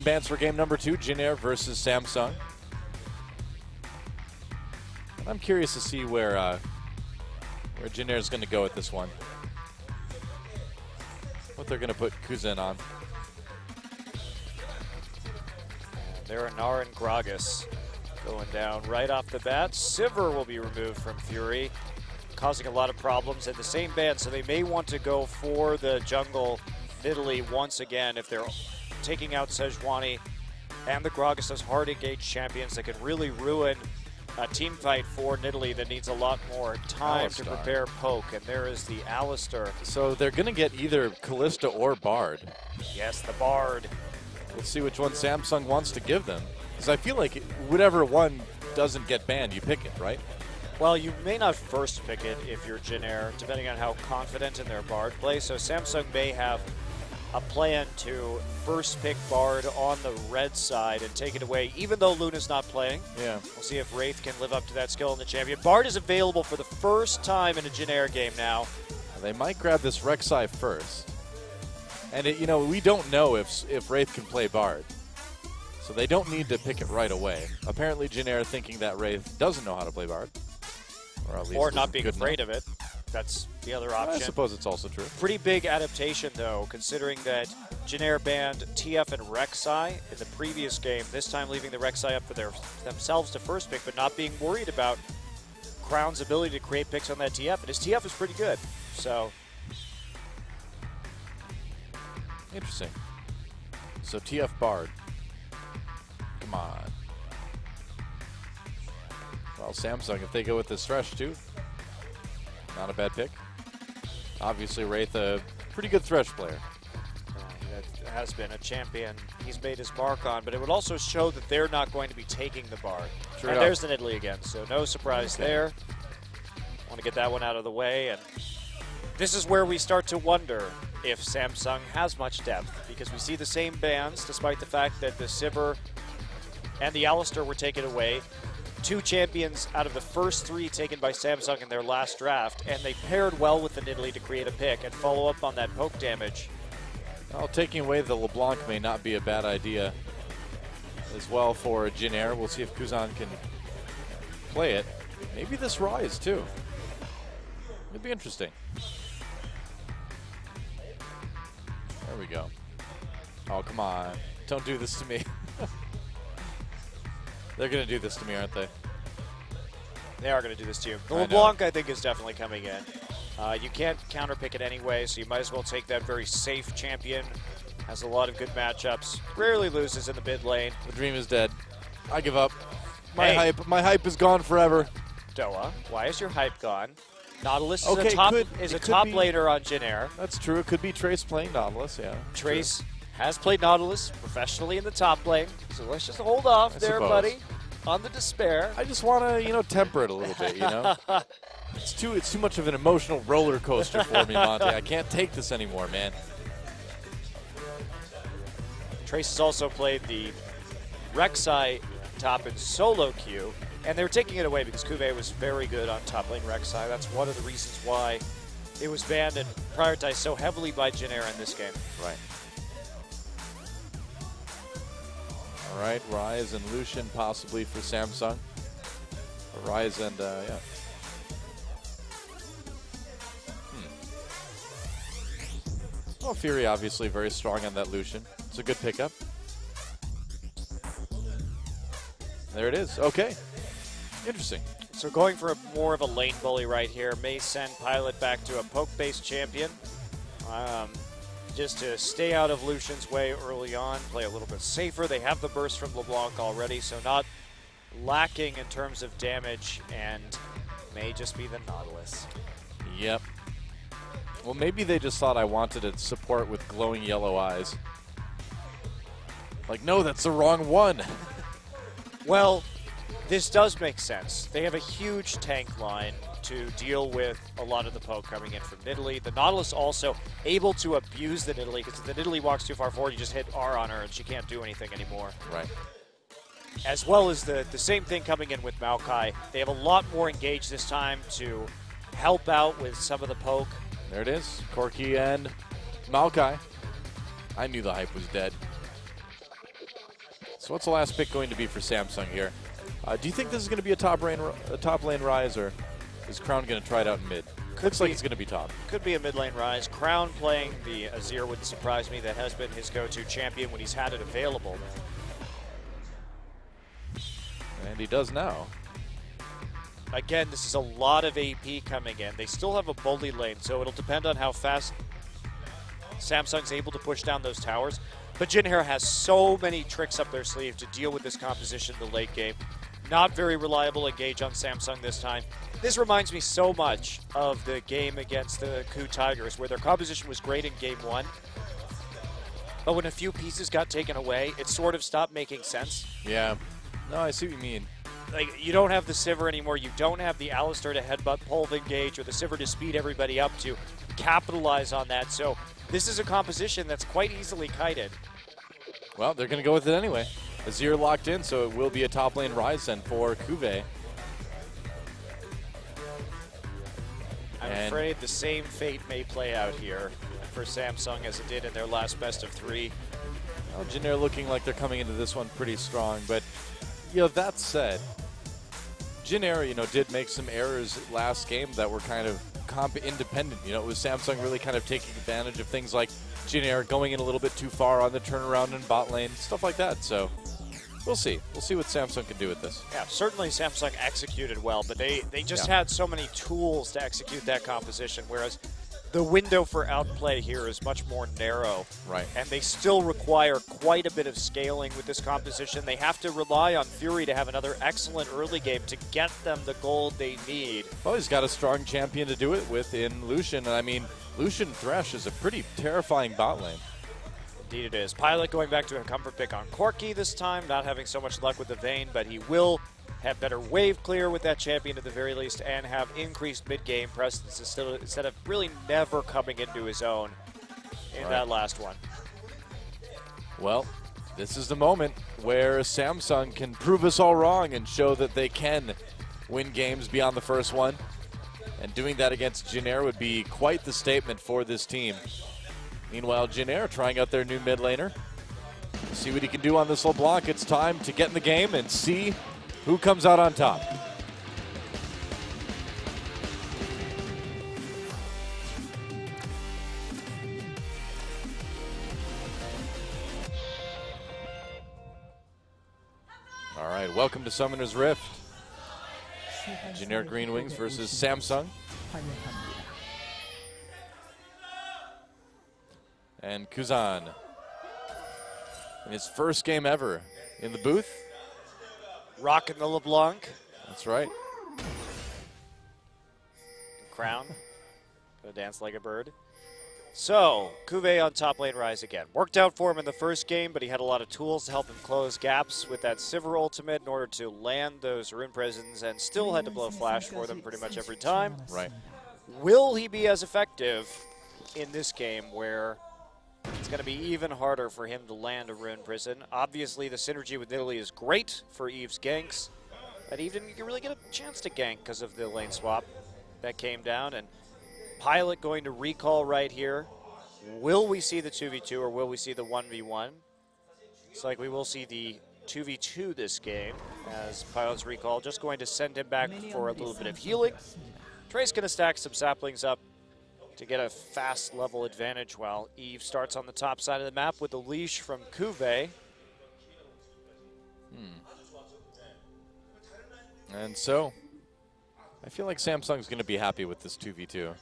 advance for game number 2, Jin Air versus Samsung. I'm curious to see where Jin Air is going to go with this one. What they're going to put Kuzan on. There are Nar and Gragas going down right off the bat. Sivir will be removed from Fury, causing a lot of problems in the same band, so they may want to go for the jungle Nidalee once again if they're taking out Sejuani and the Gragas as hard engaged champions that can really ruin a team fight for Nidalee that needs a lot more time to prepare poke, and there is the Alistar. So they're going to get either Kalista or Bard. Yes, the Bard. Let's see which one Samsung wants to give them. Because I feel like whatever one doesn't get banned, you pick it, right? Well, you may not first pick it if you're Jin Air, depending on how confident in their Bard play. So Samsung may have a plan to first pick Bard on the red side and take it away, even though Luna's not playing. Yeah. We'll see if Wraith can live up to that skill in the champion. Bard is available for the first time in a Jin Air game now. They might grab this Rek'Sai first. And, we don't know if Wraith can play Bard. So they don't need to pick it right away. Apparently Jin Air thinking that Wraith doesn't know how to play Bard. Or not being afraid of it. That's the other option. I suppose it's also true. Pretty big adaptation, though, considering that Jin Air banned TF and Rek'Sai in the previous game, this time leaving the Rek'Sai up for themselves to first pick, but not being worried about Crown's ability to create picks on that TF, and his TF is pretty good. So interesting. So TF Bard. Come on. Well, Samsung, if they go with this Thresh too, not a bad pick. Obviously, Wraith, a pretty good Thresh player. That has been a champion he's made his mark on, but it would also show that they're not going to be taking the Bard. True And there's the Nidalee again, so no surprise there. Want to get that one out of the way, and this is where we start to wonder if Samsung has much depth, because we see the same bans, despite the fact that the Sivir and the Alistar were taken away. 2 champions out of the first 3 taken by Samsung in their last draft, and they paired well with the Nidalee to create a pick and follow up on that poke damage. Well, taking away the LeBlanc may not be a bad idea as well for Jin Air. We'll see if Kuzan can play it. Maybe this Rise, too. It'd be interesting. There we go. Oh, come on. Don't do this to me. They're going to do this to me, aren't they? They are going to do this to you. The LeBlanc, I think, is definitely coming in. You can't counterpick it anyway, so you might as well take that very safe champion. Has a lot of good matchups. Rarely loses in the mid lane. The dream is dead. I give up. My hype is gone forever. Doa, why is your hype gone? Nautilus is okay, a top laner on Jin Air. That's true. It could be Trace playing Nautilus, yeah. Trace has played Nautilus professionally in the top lane, so let's just hold off there, buddy, on the despair. I just want to, temper it a little bit, It's too much of an emotional roller coaster for me, Monty. I can't take this anymore, man. Trace has also played the Rek'Sai top in solo queue, and they were taking it away because Kuve was very good on top lane Rek'Sai. That's one of the reasons why it was banned and prioritized so heavily by Jin Air in this game. Right. All right, Ryze and Lucian possibly for Samsung. Ryze and, yeah. Well, Fury obviously very strong on that Lucian. It's a good pickup. There it is. Okay. Interesting. So going for more of a lane bully right here may send Pilot back to a poke-based champion. Just to stay out of Lucian's way early on, play a little bit safer. They have the burst from LeBlanc already, so not lacking in terms of damage, and may just be the Nautilus. Yep. Well, maybe they just thought I wanted to support with glowing yellow eyes. Like, no, that's the wrong one. Well, this does make sense. They have a huge tank line to deal with a lot of the poke coming in from Nidalee. The Nautilus also able to abuse the Nidalee, because if the Nidalee walks too far forward, you just hit R on her and she can't do anything anymore. Right. As well as the same thing coming in with Maokai. They have a lot more engaged this time to help out with some of the poke. There it is. Corki and Maokai. I knew the hype was dead. So what's the last pick going to be for Samsung here? Do you think this is going to be a top lane rise, or is Crown going to try it out in mid? Looks like it's going to be top. Could be a mid lane rise. Crown playing the Azir wouldn't surprise me. That has been his go-to champion when he's had it available. And he does now. Again, this is a lot of AP coming in. They still have a bully lane, so it'll depend on how fast Samsung's able to push down those towers. But Jinhair has so many tricks up their sleeve to deal with this composition in the late game. Not very reliable engage on Samsung this time. This reminds me so much of the game against the Ku Tigers, where their composition was great in game 1. But when a few pieces got taken away, it sort of stopped making sense. Yeah. No, I see what you mean. Like, you don't have the Sivir anymore. You don't have the Alistar to headbutt Pulve engage or the Sivir to speed everybody up to capitalize on that. So this is a composition that's quite easily kited. Well, they're going to go with it anyway. Azir locked in, so it will be a top lane rise then for Kuve. I'm afraid the same fate may play out here for Samsung as it did in their last best of 3. Well, Jinhair looking like they're coming into this one pretty strong, but you know, that said, Jinhair, you know, did make some errors last game that were kind of comp independent. You know, it was Samsung really kind of taking advantage of things like Jinhair going in a little bit too far on the turnaround in bot lane, stuff like that. So we'll see. We'll see what Samsung can do with this. Yeah, certainly Samsung executed well, but they just had so many tools to execute that composition, whereas the window for outplay here is much more narrow. Right. And they still require quite a bit of scaling with this composition. They have to rely on Fury to have another excellent early game to get them the gold they need. Well, he's got a strong champion to do it with in Lucian. And I mean, Lucian Thresh is a pretty terrifying bot lane. Indeed it is. Pilot going back to a comfort pick on Corki this time, not having so much luck with the Vayne, but he will have better wave clear with that champion at the very least, and have increased mid-game presence instead of really never coming into his own in that last one. Well, this is the moment where Samsung can prove us all wrong and show that they can win games beyond the first one. And doing that against Jinhair would be quite the statement for this team. Meanwhile, Jinhair trying out their new mid laner. See what he can do on this LeBlanc. It's time to get in the game and see who comes out on top. All right, welcome to Summoner's Rift. Jinhair Green Wings versus Samsung. And Kuzan in his first game ever in the booth. Rocking the LeBlanc. That's right. Crown. Gonna dance like a bird. So, Kuve on top lane rise again. Worked out for him in the first game, but he had a lot of tools to help him close gaps with that Sivir ultimate in order to land those rune prisons, and still had to blow flash for them pretty much every time. Right. Will he be as effective in this game where it's going to be even harder for him to land a rune prison? Obviously, the synergy with Italy is great for Eve's ganks, but Eve didn't really get a chance to gank because of the lane swap that came down. And Pilot going to recall right here. Will we see the 2v2 or will we see the 1v1? It's like we will see the 2v2 this game, as Pilot's recall just going to send him back for a little bit of healing. Trey's going to stack some saplings up to get a fast level advantage while Eve starts on the top side of the map with a leash from Kuve. And so, I feel like Samsung's going to be happy with this 2v2.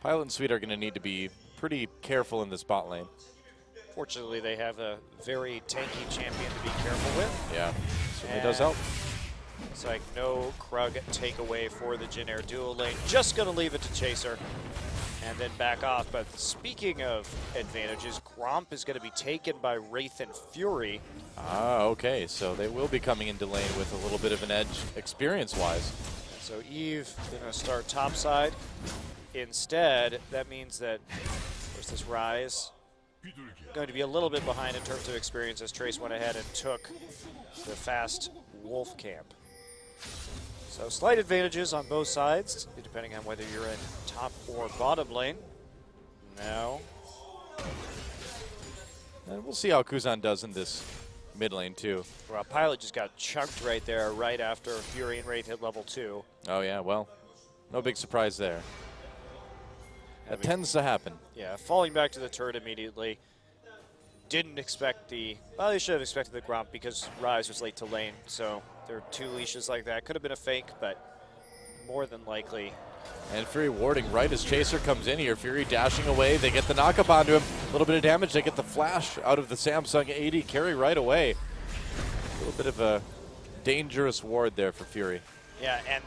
Pilot and Sweet are going to need to be pretty careful in this bot lane. Fortunately, they have a very tanky champion to be careful with. Yeah, certainly does help. It's like no Krug takeaway for the Jinhair duo lane. Just going to leave it to Chaser and then back off. But speaking of advantages, Gromp is going to be taken by Wraith and Fury. Ah, okay. So they will be coming into lane with a little bit of an edge experience-wise. So Eve going to start topside. Instead, that means that there's this Rise going to be a little bit behind in terms of experience as Trace went ahead and took the fast Wolf camp. So slight advantages on both sides, depending on whether you're in top or bottom lane. Now, And we'll see how Kuzan does in this mid lane too. Well, Pilot just got chunked right there, right after Fury and Wraith hit level 2. Oh yeah, well, no big surprise there. That tends to happen. Yeah, falling back to the turret immediately. Didn't expect the, well, they should have expected the Gromp because Rise was late to lane, so there are 2 leashes like that. Could have been a fake, but more than likely. And Fury warding right as Chaser comes in here. Fury dashing away. They get the knock-up onto him. A little bit of damage. They get the flash out of the Samsung AD carry right away. A little bit of a dangerous ward there for Fury. Yeah, and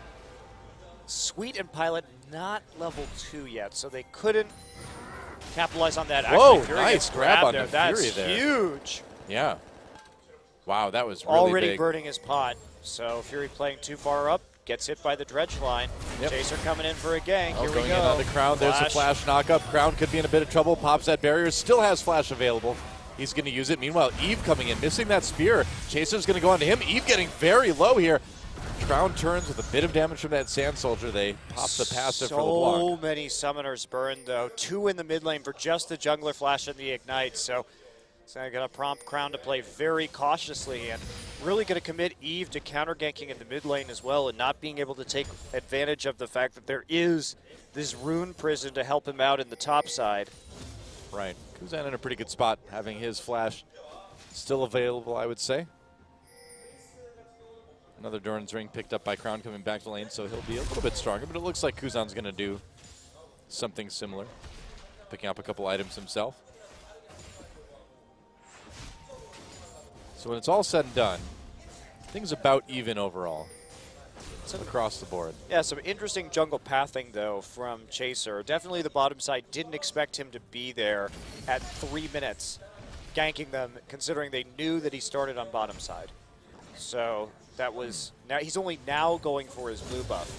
Sweet and Pilot not level 2 yet, so they couldn't capitalize on that. Whoa, Actually, Fury nice gets grab onto there. Fury That's there. huge. Yeah. Wow, that was really Already big. burning his pot. So Fury playing too far up, gets hit by the dredge line. Yep. Chaser coming in for a gank. Here we Going go. in on the Crown. There's a flash knock-up. Crown could be in a bit of trouble. Pops that barrier. Still has flash available. He's going to use it. Meanwhile, Eve coming in, missing that spear. Chaser's going to go onto him. Eve getting very low here. Crown turns with a bit of damage from that Sand Soldier. They pop the passive for LeBlanc. So many summoners burned, though. 2 in the mid lane for just the jungler flash and the ignite. So it's going to prompt Crown to play very cautiously and really going to commit Eve to counter ganking in the mid lane as well and not being able to take advantage of the fact that there is this rune prison to help him out in the top side. Right. Kuzan in a pretty good spot, having his flash still available, I would say. Another Doran's Ring picked up by Crown coming back to lane, so he'll be a little bit stronger, but it looks like Kuzan's going to do something similar, picking up a couple items himself. So when it's all said and done, things about even overall. It's across the board. Yeah, some interesting jungle pathing, though, from Chaser. Definitely the bottom side didn't expect him to be there at 3 minutes, ganking them, considering they knew that he started on bottom side. So that was, now he's only now going for his blue buff.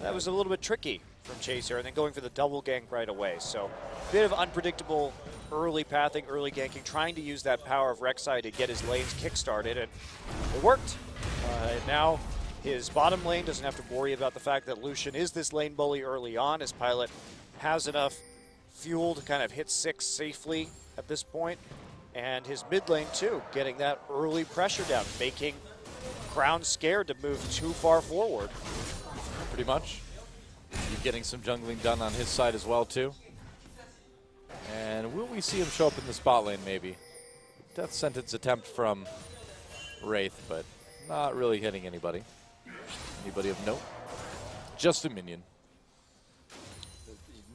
That was a little bit tricky from Chaser, and then going for the double gank right away. So a bit of unpredictable early pathing, early ganking, trying to use that power of Rek'Sai to get his lanes kick-started, and it worked. And now his bottom lane doesn't have to worry about the fact that Lucian is this lane bully early on. His Pilot has enough fuel to kind of hit 6 safely at this point. And his mid lane, too, getting that early pressure down, making Crown scared to move too far forward. Pretty much. He's getting some jungling done on his side as well, too. And will we see him show up in the spot lane, maybe? Death sentence attempt from Wraith, but not really hitting anybody. Anybody of note? Just a minion.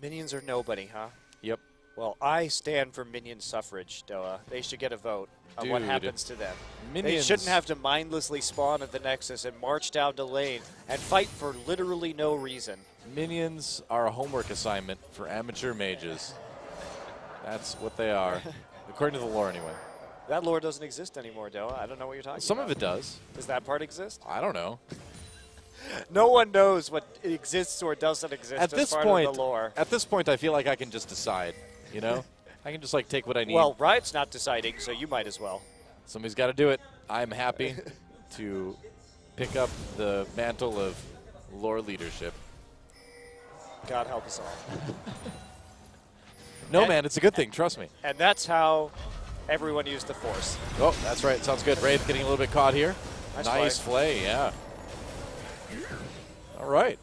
Minions are nobody, huh? Yep. Well, I stand for minion suffrage, Doa. They should get a vote on what happens to them. They shouldn't have to mindlessly spawn at the Nexus and march down to lane and fight for literally no reason. Minions are a homework assignment for amateur mages. That's what they are, according to the lore anyway. That lore doesn't exist anymore, Doa. I don't know what you're talking about. Some of it does. Does that part exist? I don't know. No one knows what exists or doesn't exist At this as part point, of the lore. At this point, I feel like I can just decide, you know? I can just, like, take what I need. Well, Riot's not deciding, so you might as well. Somebody's got to do it. I'm happy to pick up the mantle of lore leadership. God help us all. No, man, it's a good thing. Trust me. And that's how everyone used the Force. Oh, that's right. Sounds good. Wraith getting a little bit caught here. Nice flay, yeah. All right.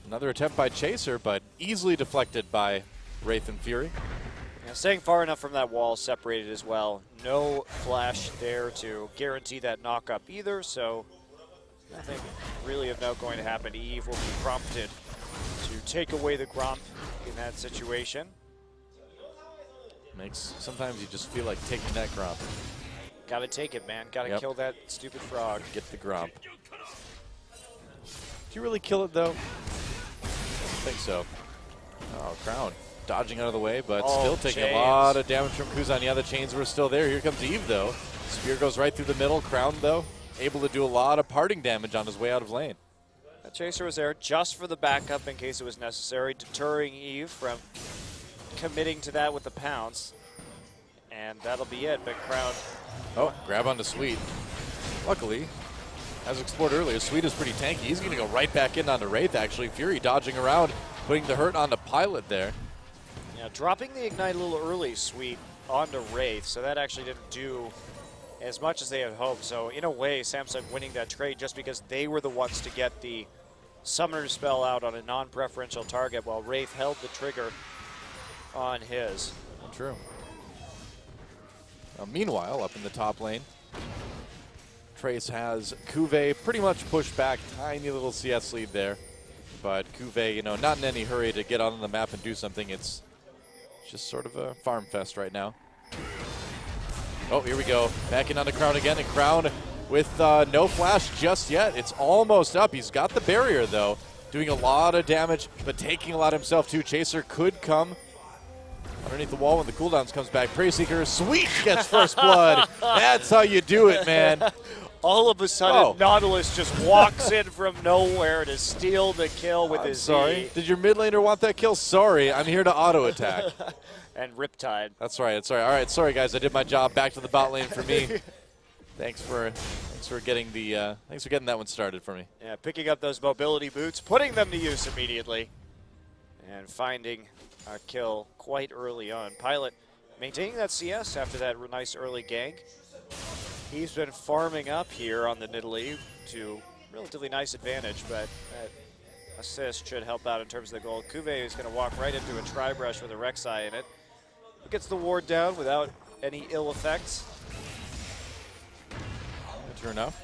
Another attempt by Chaser, but easily deflected by Wraith and Fury. Yeah, staying far enough from that wall, separated as well. No flash there to guarantee that knock-up either, so nothing really of note going to happen. Eve will be prompted to take away the Gromp in that situation. Sometimes you just feel like taking that Gromp. Gotta take it, man. Gotta kill that stupid frog. Get the Gromp. Do you really kill it, though? I don't think so. Oh, Crown dodging out of the way, but still taking a lot of damage from Kuzan. Yeah, the chains were still there. Here comes Eve, though. Spear goes right through the middle. Crown, though, able to do a lot of parting damage on his way out of lane. The Chaser was there just for the backup in case it was necessary, deterring Eve from committing to that with the pounce. And that'll be it, but Crown. Oh, grab onto Sweet. Luckily, as explored earlier, Sweet is pretty tanky. He's going to go right back in onto Wraith, actually. Fury dodging around, putting the hurt onto Pilot there. Yeah, dropping the Ignite a little early, Sweet, onto Wraith, so that actually didn't do as much as they had hoped. So in a way, Samsung winning that trade just because they were the ones to get the Summoner spell out on a non-preferential target while Wraith held the trigger on his. True. Meanwhile, up in the top lane, Trace has Cuvée pretty much pushed back, tiny little CS lead there. But Cuvée, you know, not in any hurry to get on the map and do something. It's just sort of a farm fest right now. Oh, here we go. Backing on the Crown again, and Crown with no flash just yet. It's almost up. He's got the barrier, though, doing a lot of damage, but taking a lot himself, too. Chaser could come underneath the wall when the cooldowns comes back. Preyseeker, sweet, gets first blood. That's how you do it, man. All of a sudden, Nautilus just walks in from nowhere to steal the kill with his sorry. Did your mid laner want that kill? Sorry, I'm here to auto attack. And Riptide. That's right. That's right. All right. Sorry, guys. I did my job. Back to the bot lane for me. Thanks for getting that one started for me. Yeah, picking up those mobility boots, putting them to use immediately, and finding a kill quite early on. Pilot maintaining that CS after that nice early gank. He's been farming up here on the Nidalee to relatively nice advantage, but that assist should help out in terms of the gold. Cuvée is going to walk right into a tri-brush with a Rek'Sai in it. He gets the ward down without any ill effects. True enough.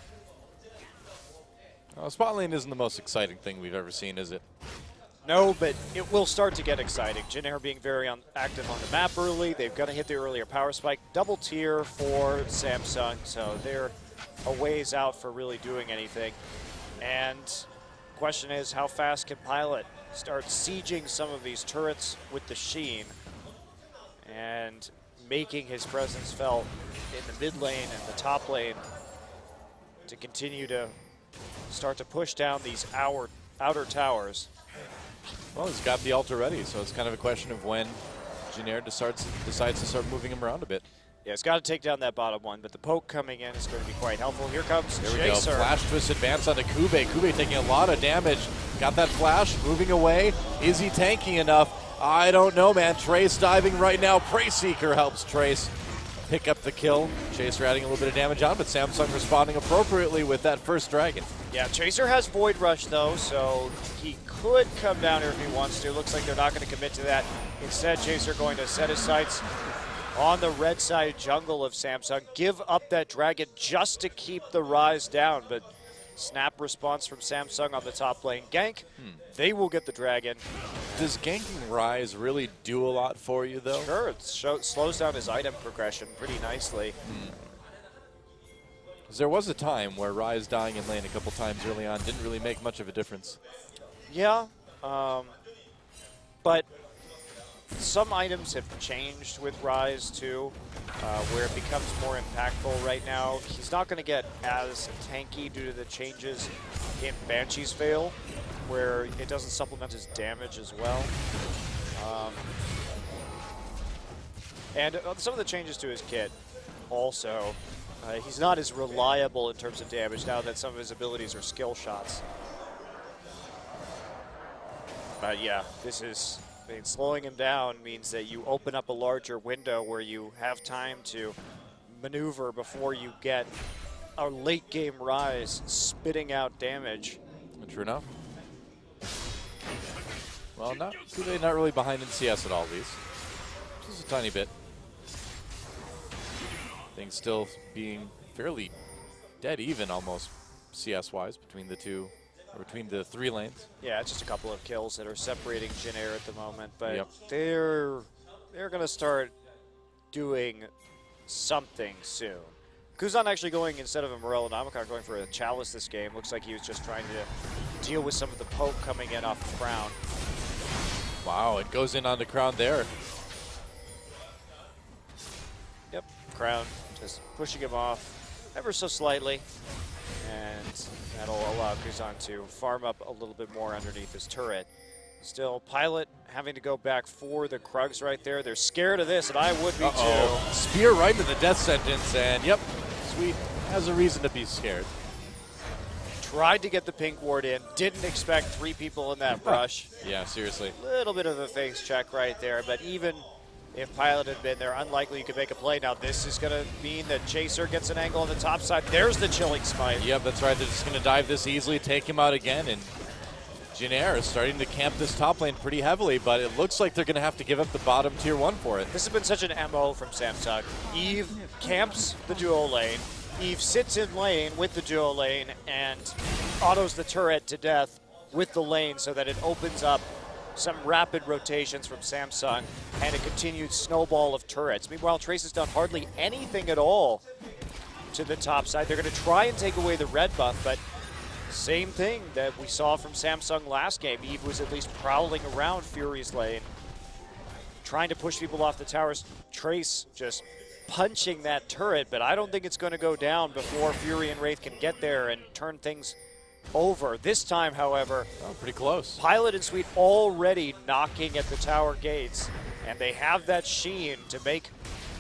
Spot lane isn't the most exciting thing we've ever seen, is it? No, but it will start to get exciting. Jin Air being very active on the map early. They've got to hit the earlier power spike. Double tier for Samsung, so they're a ways out for really doing anything. And question is, how fast can Pilot start sieging some of these turrets with the Sheen and making his presence felt in the mid lane and the top lane to continue to start to push down these outer towers. Well, he's got the ult already, so it's kind of a question of when Jin Air decides to start moving him around a bit. Yeah, it's got to take down that bottom one, but the poke coming in is going to be quite helpful. Here comes Chaser. There we go. Flash twist advance onto Cuvée. Cuvée taking a lot of damage. Got that flash, moving away. Is he tanky enough? I don't know, man. Trace diving right now. Preyseeker helps Trace pick up the kill. Chaser adding a little bit of damage on, but Samsung responding appropriately with that first dragon. Yeah, Chaser has Void Rush, though, so he could come down here if he wants to. Looks like they're not going to commit to that. Instead, Chaser going to set his sights on the red side jungle of Samsung. Give up that dragon just to keep the Rise down, but snap response from Samsung on the top lane. Gank, they will get the dragon. Does ganking Rise really do a lot for you, though? Sure, it slows down his item progression pretty nicely. There was a time where Rise dying in lane a couple times early on didn't really make much of a difference. Yeah, but some items have changed with Rise too, where it becomes more impactful right now. He's not going to get as tanky due to the changes in Banshee's Veil, where it doesn't supplement his damage as well. And some of the changes to his kit also. He's not as reliable in terms of damage now that some of his abilities are skill shots. But yeah, this is, slowing him down means that you open up a larger window where you have time to maneuver before you get a late game Rise spitting out damage. True enough. Well, Cuvée not really behind in CS at all, at least. Just a tiny bit. Things still being fairly dead even almost CS-wise between the two, or between the three lanes. Yeah, it's just a couple of kills that are separating Jin Air at the moment, but they're going to start doing something soon. Kuzan actually going, instead of a Morel and Amakar, going for a Chalice this game. Looks like he was just trying to deal with some of the poke coming in off the Crown. Wow, it goes in on the Crown there. Yep, Crown just pushing him off ever so slightly, and that'll allow Kuzan to farm up a little bit more underneath his turret. Still, Pilot having to go back for the Krugs right there. They're scared of this, and I would be too. Spear right into the death sentence, and yep, Sweet has a reason to be scared. Tried to get the pink ward in, didn't expect 3 people in that brush. Yeah, seriously. Little bit of a face check right there, but even if Pilot had been there. Unlikely you could make a play. Now this is going to mean that Chaser gets an angle on the top side. There's the chilling smite. Yep, that's right. They're just going to dive this easily, take him out again, and Jin Air is starting to camp this top lane pretty heavily, but it looks like they're going to have to give up the bottom tier 1 for it. This has been such an MO from Samsung. Eve camps the duo lane. Eve sits in lane with the duo lane and autos the turret to death with the lane so that it opens up some rapid rotations from Samsung and a continued snowball of turrets. Meanwhile, Trace has done hardly anything at all to the top side. They're going to try and take away the red buff, but same thing that we saw from Samsung last game. Eve was at least prowling around Fury's lane, trying to push people off the towers. Trace just punching that turret, but I don't think it's going to go down before Fury and Wraith can get there and turn things over. This time, however, pretty close. Pilot and Sweet already knocking at the tower gates, and they have that sheen to make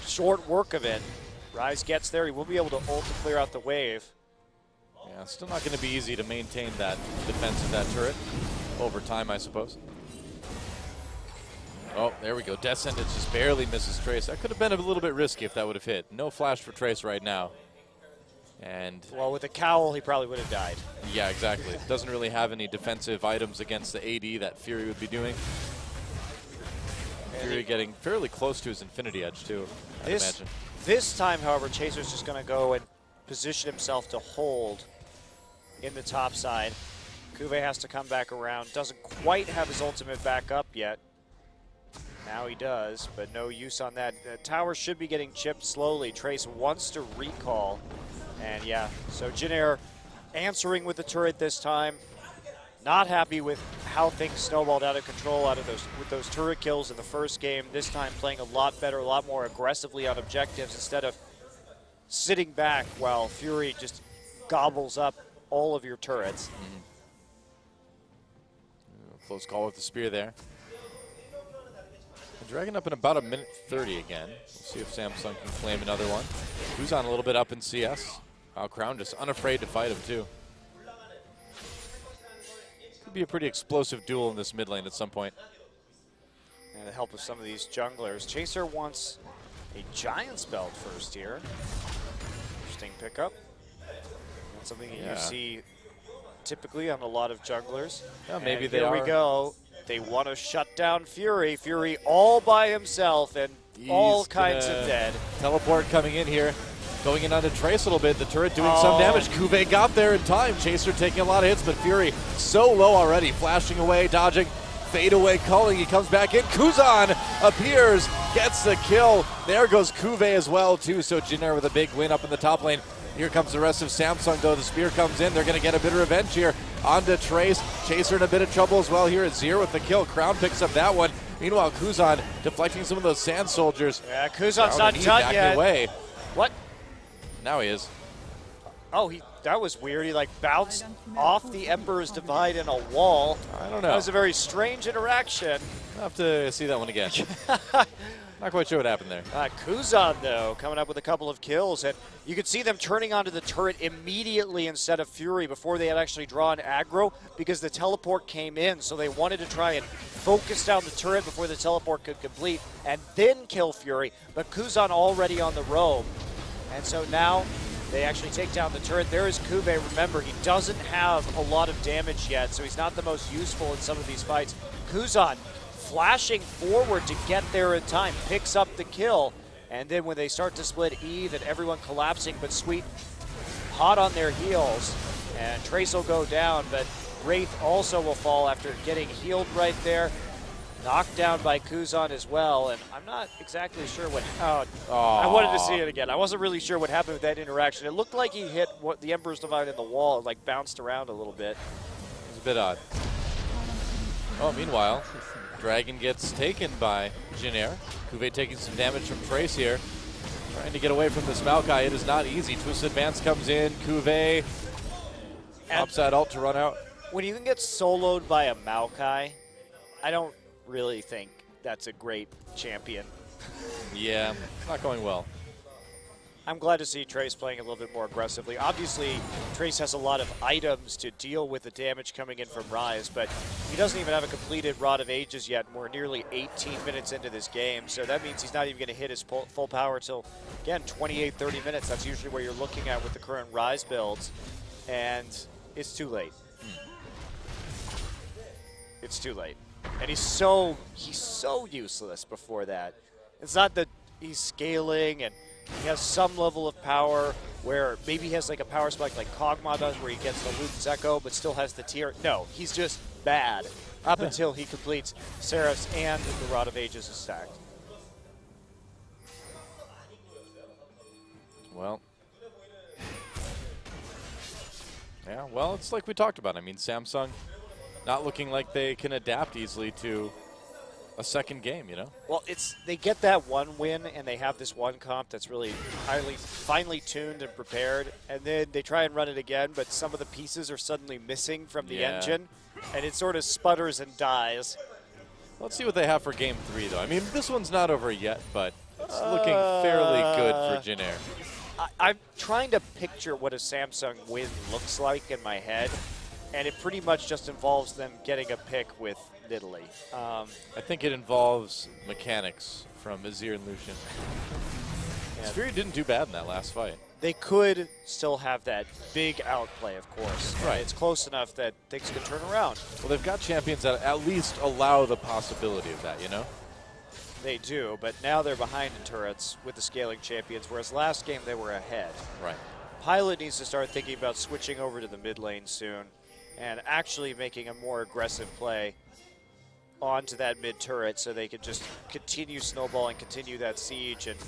short work of it. Rise gets there. He will be able to ult to clear out the wave. Yeah, still not going to be easy to maintain that defense of that turret over time, I suppose. Oh, there we go. Death Sentence just barely misses Trace. That could have been a little bit risky if that would have hit. No flash for Trace right now. And well, with a cowl, he probably would have died. Yeah, exactly. Doesn't really have any defensive items against the AD that Fury would be doing. Fury getting fairly close to his Infinity Edge, too, I imagine. This time, however, Chaser's just going to go and position himself to hold in the top side. Kuve has to come back around. Doesn't quite have his ultimate back up yet. Now he does, but no use on that. The tower should be getting chipped slowly. Trace wants to recall. And yeah, so Jin Air answering with the turret this time. Not happy with how things snowballed out of control with those turret kills in the first game. This time playing a lot better, a lot more aggressively on objectives instead of sitting back while Fury just gobbles up all of your turrets. Close call with the spear there. Dragging up in about a minute 30 again. We'll see if Samsung can claim another one. Who's on a little bit up in CS? Crown just unafraid to fight him too. Could be a pretty explosive duel in this mid lane at some point. And the help of some of these junglers. Chaser wants a Giant's Belt first here. Interesting pickup. That's something that you see typically on a lot of junglers. Yeah, maybe and they here we go. They want to shut down Fury. Fury all by himself and all kinds of dead. Teleport coming in here. Going in onto Trace a little bit. The turret doing some damage. Kuve got there in time. Chaser taking a lot of hits, but Fury so low already. Flashing away, dodging, fade away, calling. He comes back in. Kuzan appears, gets the kill. There goes Kuve as well, too. So Jin Air with a big win up in the top lane. Here comes the rest of Samsung, though. The spear comes in. They're going to get a bit of revenge here. Onto Trace. Chaser in a bit of trouble as well here at Zero with the kill. Crown picks up that one. Meanwhile, Kuzan deflecting some of those Sand Soldiers. Yeah, Kuzan's not done yet. Away. What? Now he is. Oh, that was weird. He like bounced off the Emperor's Divide in a wall. I don't know. That was a very strange interaction. I'll have to see that one again. Not quite sure what happened there. Kuzan, though, coming up with a couple of kills. And you could see them turning onto the turret immediately instead of Fury before they had actually drawn aggro because the teleport came in. So they wanted to try and focus down the turret before the teleport could complete and then kill Fury. But Kuzan already on the roam. And so now they actually take down the turret. There is Kuve. Remember, he doesn't have a lot of damage yet, so he's not the most useful in some of these fights. Kuzan flashing forward to get there in time, picks up the kill, and then when they start to split Eve and everyone collapsing, but Sweet hot on their heels, and Trace will go down, but Wraith also will fall after getting healed right there. Knocked down by Kuzan as well, and I'm not exactly sure what. I wanted to see it again. I wasn't really sure what happened with that interaction. It looked like he hit the Emperor's Divide in the wall, like bounced around a little bit. It was a bit odd. Oh, meanwhile, Dragon gets taken by Jin Air. Kuve taking some damage from Trace here. Trying to get away from this Maokai. It is not easy. Twisted Advance comes in. Kuve pops that ult to run out. When you can get soloed by a Maokai, I don't really think that's a great champion. Yeah, it's not going well. I'm glad to see Trace playing a little bit more aggressively. Obviously, Trace has a lot of items to deal with the damage coming in from Rise, but he doesn't even have a completed Rod of Ages yet, and we're nearly 18 minutes into this game, so that means he's not even going to hit his full power until, again, 28, 30 minutes. That's usually where you're looking at with the current Rise builds, and it's too late. It's too late. And he's so useless before that. It's not that he's scaling and he has some level of power where maybe he has like a power spike like Kog'Maw does where he gets the Luden's Echo but still has the tier. No, he's just bad up until he completes Seraph's and the Rod of Ages is stacked. Well. Yeah, well, it's like we talked about. I mean, Samsung not looking like they can adapt easily to a second game, you know? Well, they get that one win, and they have this one comp that's really finely tuned and prepared, and then they try and run it again, but some of the pieces are suddenly missing from the engine, and it sort of sputters and dies. Let's see what they have for Game 3, though. I mean, this one's not over yet, but it's looking fairly good for Jin Air. I'm trying to picture what a Samsung win looks like in my head, and it pretty much just involves them getting a pick with Nidalee. I think it involves mechanics from Azir and Lucian. Fury didn't do bad in that last fight. They could still have that big outplay, of course. Right. It's close enough that things could turn around. Well, they've got champions that at least allow the possibility of that, you know? They do, but now they're behind in turrets with the scaling champions, whereas last game they were ahead. Right. Pilot needs to start thinking about switching over to the mid lane soon and actually making a more aggressive play onto that mid turret so they can just continue snowballing, continue that siege, and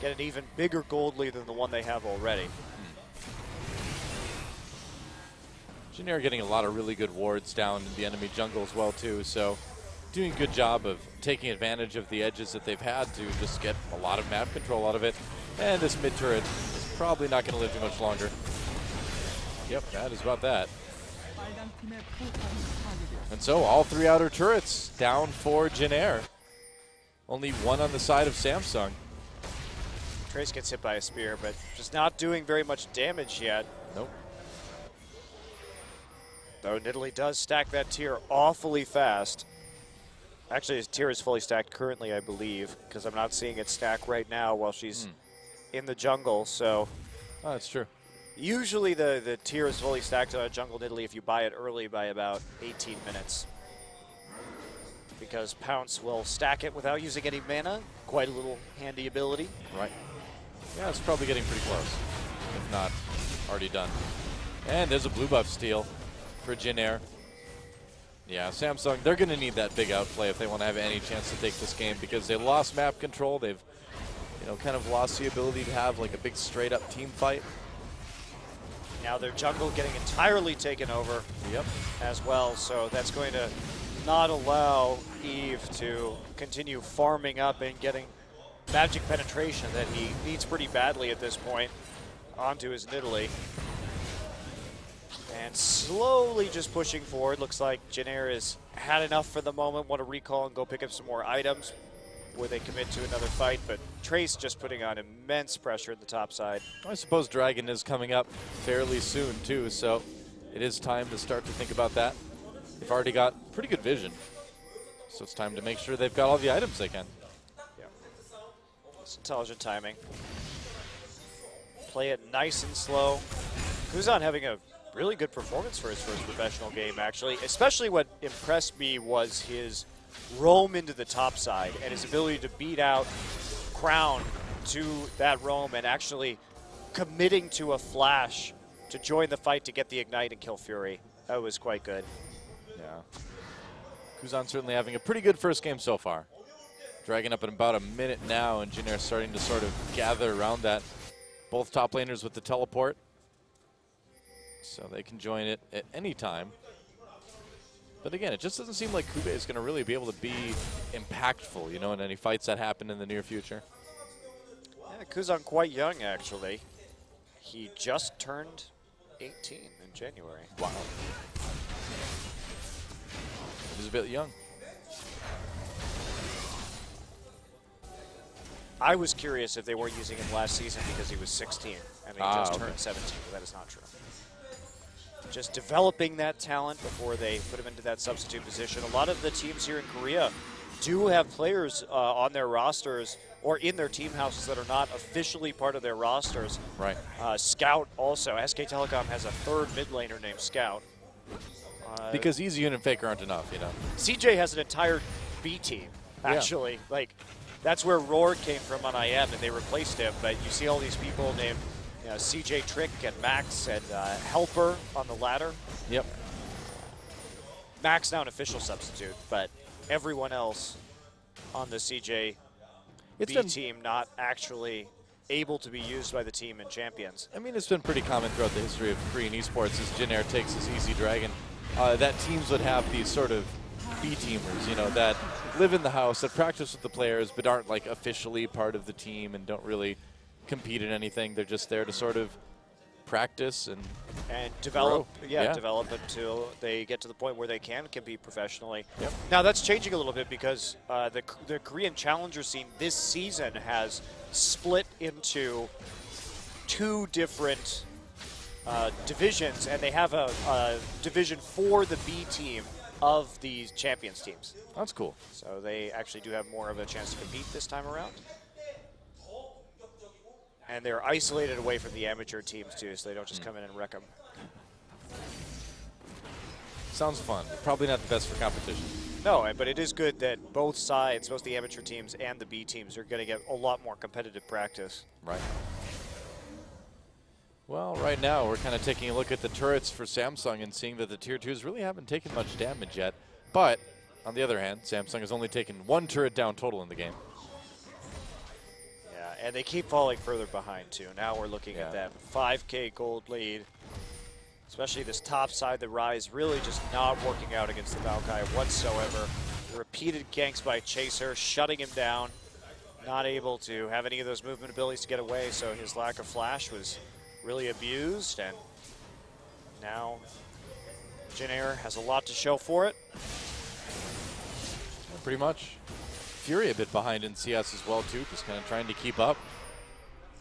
get an even bigger gold lead than the one they have already. Jin Air getting a lot of really good wards down in the enemy jungle as well too, so doing a good job of taking advantage of the edges that they've had to just get a lot of map control out of it. And this mid turret is probably not going to live too much longer. Yep, that is about that. And so all three outer turrets down for Jin Air. Only one on the side of Samsung. Trace gets hit by a spear, but just not doing very much damage yet. Nope. Though Nidalee does stack that tier awfully fast. Actually, his tier is fully stacked currently, I believe, because I'm not seeing it stack right now while she's in the jungle, so. Oh, that's true. Usually the tier is fully stacked on a jungle Nidalee if you buy it early by about 18 minutes. Because Pounce will stack it without using any mana. Quite a little handy ability. Right. Yeah, it's probably getting pretty close, if not already done. And there's a blue buff steal for Jin Air. Yeah, Samsung, they're going to need that big outplay if they want to have any chance to take this game because they lost map control. They've, you know, kind of lost the ability to have like a big straight up team fight. Now their jungle getting entirely taken over as well, so that's going to not allow Eve to continue farming up and getting magic penetration that he needs pretty badly at this point onto his Nidalee. And slowly just pushing forward. Looks like Jin Air has had enough for the moment. Want to recall and go pick up some more items where they commit to another fight. But Trace just putting on immense pressure at the top side. I suppose Dragon is coming up fairly soon too, so it is time to start to think about that. They've already got pretty good vision, so it's time to make sure they've got all the items they can. Yeah, it's intelligent timing. Play it nice and slow. Kuzan having a really good performance for his first professional game, actually. Especially what impressed me was his roam into the top side and his ability to beat out Crown to that roam and actually committing to a flash to join the fight to get the ignite and kill Fury. That was quite good. Yeah. Kuzan certainly having a pretty good first game so far. Dragging up in about a minute now, and Jin Air starting to sort of gather around that. Both top laners with the teleport. So they can join it at any time. But again, it just doesn't seem like Kube is going to really be able to be impactful, you know, in any fights that happen in the near future. Yeah, Kuzan quite young, actually. He just turned 18 in January. Wow. He's a bit young. I was curious if they weren't using him last season because he was 16 and he just turned 17, but that is not true. Just developing that talent before they put him into that substitute position. A lot of the teams here in Korea do have players on their rosters or in their team houses that are not officially part of their rosters. Right. Scout also. SK Telecom has a third mid laner named Scout. Because Easy and Faker aren't enough, you know. CJ has an entire B team, actually. Yeah. Like, that's where Roar came from on IM, and they replaced him. But you see all these people named CJ Trick and Max and Helper on the ladder. Yep. Max now an official substitute, but everyone else on the CJ B team not actually able to be used by the team in Champions. I mean, it's been pretty common throughout the history of Korean esports as Jin Air takes his Easy Dragon, that teams would have these sort of B-teamers, you know, that live in the house, that practice with the players, but aren't like officially part of the team and don't really compete in anything. They're just there to sort of practice and develop, develop until they get to the point where they can compete professionally. Yep. Now that's changing a little bit because the Korean challenger scene this season has split into two different divisions, and they have a division for the B team of these champions teams. That's cool. So they actually do have more of a chance to compete this time around. And they're isolated away from the amateur teams too, so they don't just come in and wreck them. Sounds fun. Probably not the best for competition. No, but it is good that both sides, both the amateur teams and the B teams, are going to get a lot more competitive practice. Right. Well, right now we're kind of taking a look at the turrets for Samsung and seeing that the Tier 2s really haven't taken much damage yet. But, on the other hand, Samsung has only taken one turret down total in the game. Yeah, and they keep falling further behind, too. Now we're looking at that 5K gold lead. Especially this top side, the Rise really just not working out against the Maokai whatsoever. The repeated ganks by Chaser, shutting him down. Not able to have any of those movement abilities to get away, so his lack of flash was really abused, and now Jin Air has a lot to show for it. Yeah, pretty much. Fury a bit behind in CS as well too, just kind of trying to keep up.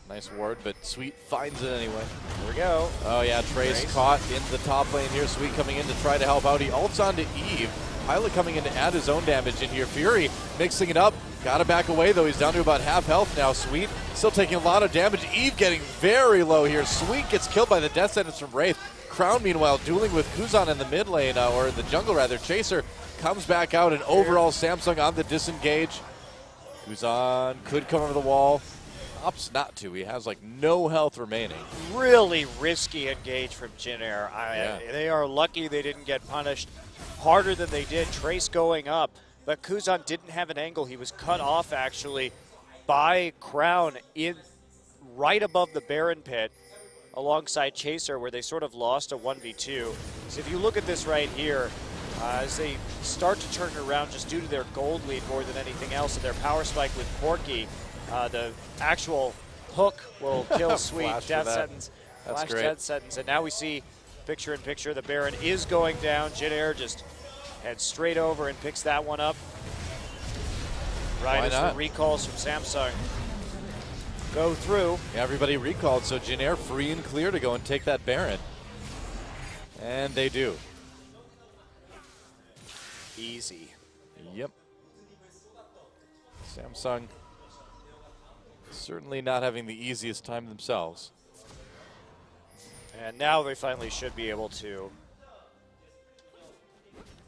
Nice ward, but Sweet finds it anyway. Here we go. Oh yeah, Trace caught in the top lane here. Sweet coming in to try to help out. He ults onto Eve. Pilot coming in to add his own damage in here. Fury mixing it up. Got to back away, though. He's down to about half health now. Sweet still taking a lot of damage. Eve getting very low here. Sweet gets killed by the death sentence from Wraith. Crown, meanwhile, dueling with Kuzan in the mid lane, or in the jungle, rather. Chaser comes back out, and overall Samsung on the disengage. Kuzan could come over the wall. Opts not to. He has, like, no health remaining. Really risky engage from Jin Air. They are lucky they didn't get punished harder than they did. Trace going up. But Kuzan didn't have an angle. He was cut off, actually, by Crown in right above the Baron pit alongside Chaser, where they sort of lost a 1v2. So if you look at this right here, as they start to turn it around just due to their gold lead more than anything else, and their power spike with Porky, the actual hook will kill Sweet. Death sentence. That's Flash great. Death sentence. And now we see picture-in-picture. The Baron is going down. Jin Air just heads straight over and picks that one up. Right as the recalls from Samsung go through. Yeah, everybody recalled, so Jin Air free and clear to go and take that Baron. And they do. Easy. Yep. Samsung certainly not having the easiest time themselves. And now they finally should be able to.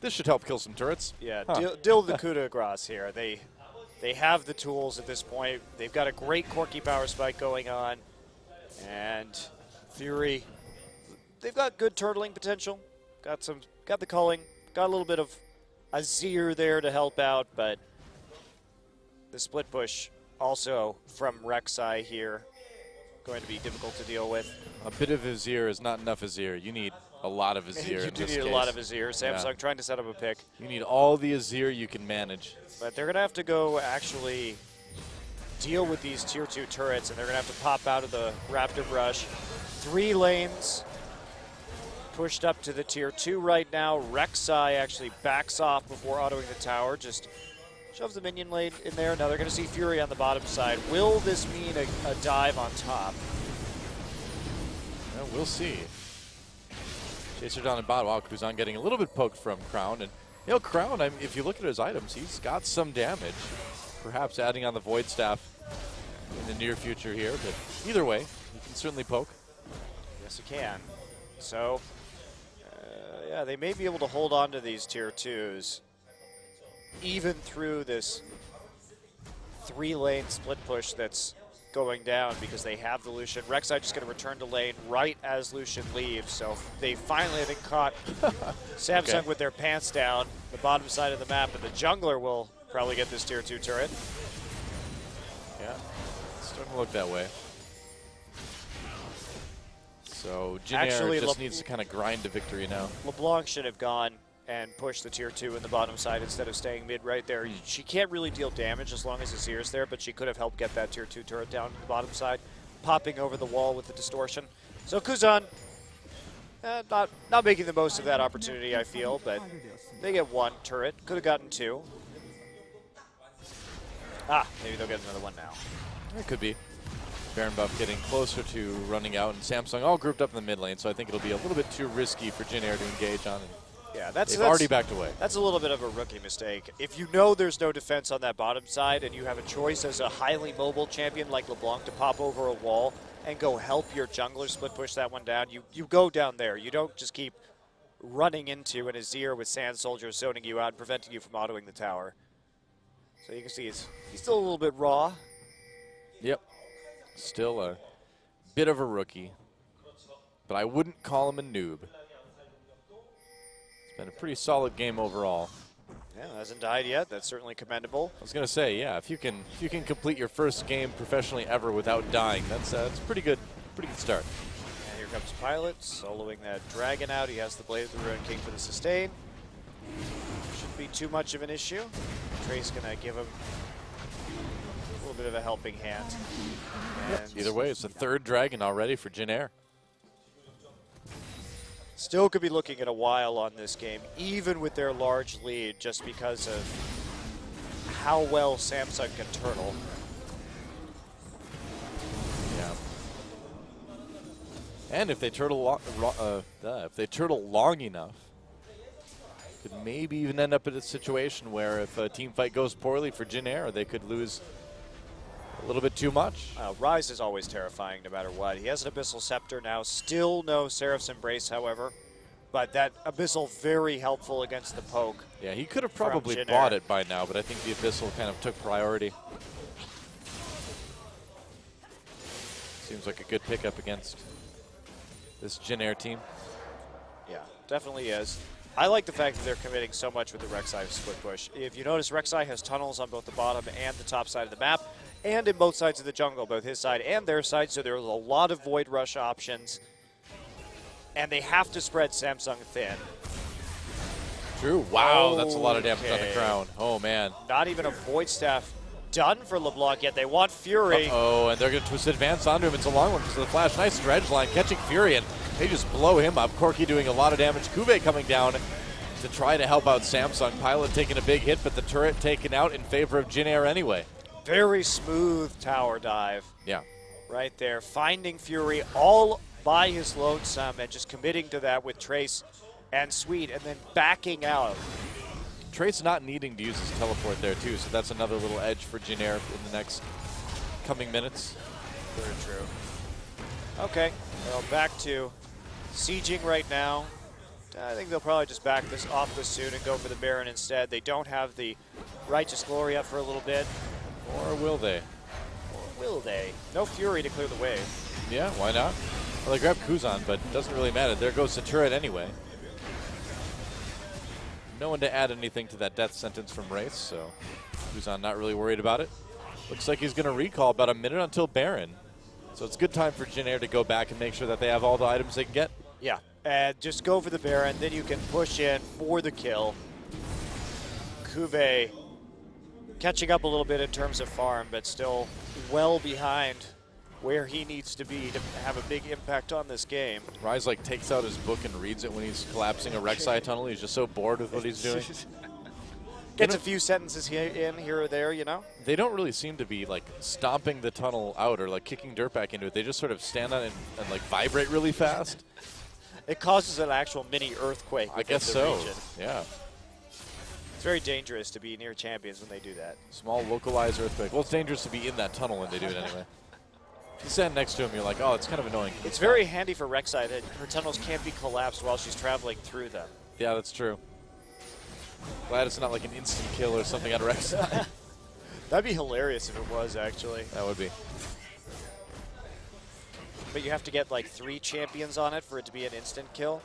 This should help kill some turrets. Yeah, deal the coup de grace here. They have the tools at this point. They've got a great Corki power spike going on. And Fury, they've got good turtling potential. Got the culling. Got a little bit of Azir there to help out, but the split push also from Rek'Sai here going to be difficult to deal with. A bit of Azir is not enough Azir. You need a lot of Azir. You do need a lot of Azir. Samsung trying to set up a pick. You need all the Azir you can manage. But they're going to have to go actually deal with these tier 2 turrets, and they're going to have to pop out of the Raptor Brush. 3 lanes pushed up to the tier 2 right now. Rek'Sai actually backs off before autoing the tower, just Shoves the minion lane in there. Now they're going to see Fury on the bottom side. Will this mean a dive on top? Well, we'll see. Chaser down in bottom. Wow, Kuzan getting a little bit poked from Crown. And, you know, Crown, if you look at his items, he's got some damage. Perhaps adding on the Void Staff in the near future here. But either way, he can certainly poke. Yes, he can. So, yeah, they may be able to hold on to these tier 2s even through this 3-lane split push that's going down because they have the Lucian. Rek'Sai just going to return to lane right as Lucian leaves. So they finally, I think, caught Samsung with their pants down, the bottom side of the map, and the jungler will probably get this tier 2 turret. Yeah, it's starting to look that way. So Jinair just needs to kind of grind to victory now. LeBlanc should have gone and pushed the tier 2 in the bottom side instead of staying mid right there. She can't really deal damage as long as Azir's there, but she could have helped get that tier 2 turret down to the bottom side, popping over the wall with the distortion. So Kuzan, not making the most of that opportunity, I feel, but they get 1 turret. Could have gotten 2. Maybe they'll get another 1 now. It could be. Baron buff getting closer to running out, and Samsung all grouped up in the mid lane, so I think it'll be a little bit too risky for Jinair to engage on. Yeah, they've already backed away. That's a little bit of a rookie mistake. If you know there's no defense on that bottom side and you have a choice as a highly mobile champion like LeBlanc to pop over a wall and go help your jungler split push that one down, you go down there. You don't just keep running into an Azir with Sand Soldier zoning you out and preventing you from autoing the tower. So you can see he's still a little bit raw. Yep. Still a bit of a rookie, but I wouldn't call him a noob. It's been a pretty solid game overall. Yeah, hasn't died yet. That's certainly commendable. I was going to say, yeah, if you can complete your first game professionally ever without dying, that's pretty good start. And here comes Pilot, soloing that dragon out. He has the Blade of the Ruined King for the sustain. Shouldn't be too much of an issue. Trace gonna give him a little bit of a helping hand. And either way, it's the 3rd dragon already for Jinair. Still could be looking at a while on this game, even with their large lead, just because of how well Samsung can turtle. Yeah. And if they turtle long enough, could maybe even end up in a situation where if a team fight goes poorly for Jinair, they could lose a little bit too much. Ryze is always terrifying no matter what. He has an Abyssal Scepter now. Still no Seraph's Embrace, however. But that Abyssal very helpful against the poke. Yeah, he could have probably bought it by now, but I think the Abyssal kind of took priority. Seems like a good pickup against this Jinair team. Yeah, definitely is. I like the fact that they're committing so much with the Rek'Sai split push. If you notice, Rek'Sai has tunnels on both the bottom and the top side of the map, and in both sides of the jungle, both his side and their side, so there's a lot of Void Rush options. And they have to spread Samsung thin. True. Wow, that's a lot of damage on the Crown. Oh, man. Not even a Void Staff done for LeBlanc yet. They want Fury. Oh, and they're going to twist advance onto him. It's a long one because of the flash. Nice dredge line catching Fury, and they just blow him up. Corki doing a lot of damage. Kuve coming down to try to help out Samsung. Pilot taking a big hit, but the turret taken out in favor of Jinair anyway. Very smooth tower dive. Yeah. Right there. Finding Fury all by his lonesome and just committing to that with Trace and Sweet and then backing out. Trace not needing to use his teleport there too, so that's another little edge for Jinair in the next coming minutes. Very true. Okay, well, back to sieging right now. I think they'll probably just back this off this soon and go for the Baron instead. They don't have the Righteous Glory up for a little bit. Or will they? Or will they? No Fury to clear the way. Yeah, why not? Well, they grabbed Kuzan, but it doesn't really matter. There goes the turret anyway. No one to add anything to that death sentence from Wraith, so Kuzan not really worried about it. Looks like he's going to recall about a minute until Baron. So it's a good time for Jinair to go back and make sure that they have all the items they can get. Yeah, and just go for the Baron, then you can push in for the kill. Kuve catching up a little bit in terms of farm, but still well behind where he needs to be to have a big impact on this game. Ryze like takes out his book and reads it when he's collapsing a Rek'Sai tunnel. He's just so bored with what he's doing. Gets a few sentences here or there, you know? They don't really seem to be like stomping the tunnel out or like kicking dirt back into it. They just sort of stand on it and like vibrate really fast. It causes an actual mini earthquake. I guess the so. region. Yeah. It's very dangerous to be near champions when they do that. Small localized earthquake. Well, it's dangerous to be in that tunnel when they do it anyway. If you stand next to him, you're like, oh, it's kind of annoying. It's very handy for Rek'Sai that her tunnels can't be collapsed while she's traveling through them. Yeah, that's true. Glad it's not like an instant kill or something on Rek'Sai. That'd be hilarious if it was, actually. That would be. But you have to get like 3 champions on it for it to be an instant kill.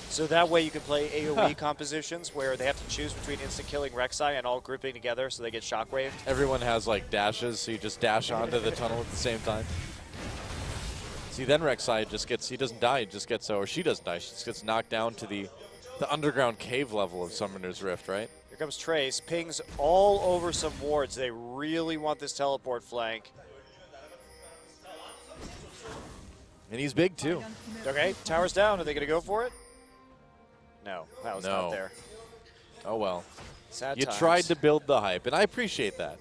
So that way you can play AoE compositions where they have to choose between instant killing Rek'Sai and all grouping together so they get shockwaved. Everyone has like dashes, so you just dash onto the tunnel at the same time. See, then Rek'Sai just gets, he doesn't die, he just gets, or she doesn't die, she just gets knocked down to the underground cave level of Summoner's Rift, right? Here comes Trace, pings all over some wards. They really want this teleport flank. And he's big too. Okay, tower's down. Are they going to go for it? No, that was not there. Oh well. Sad You times. tried to build the hype, and I appreciate that.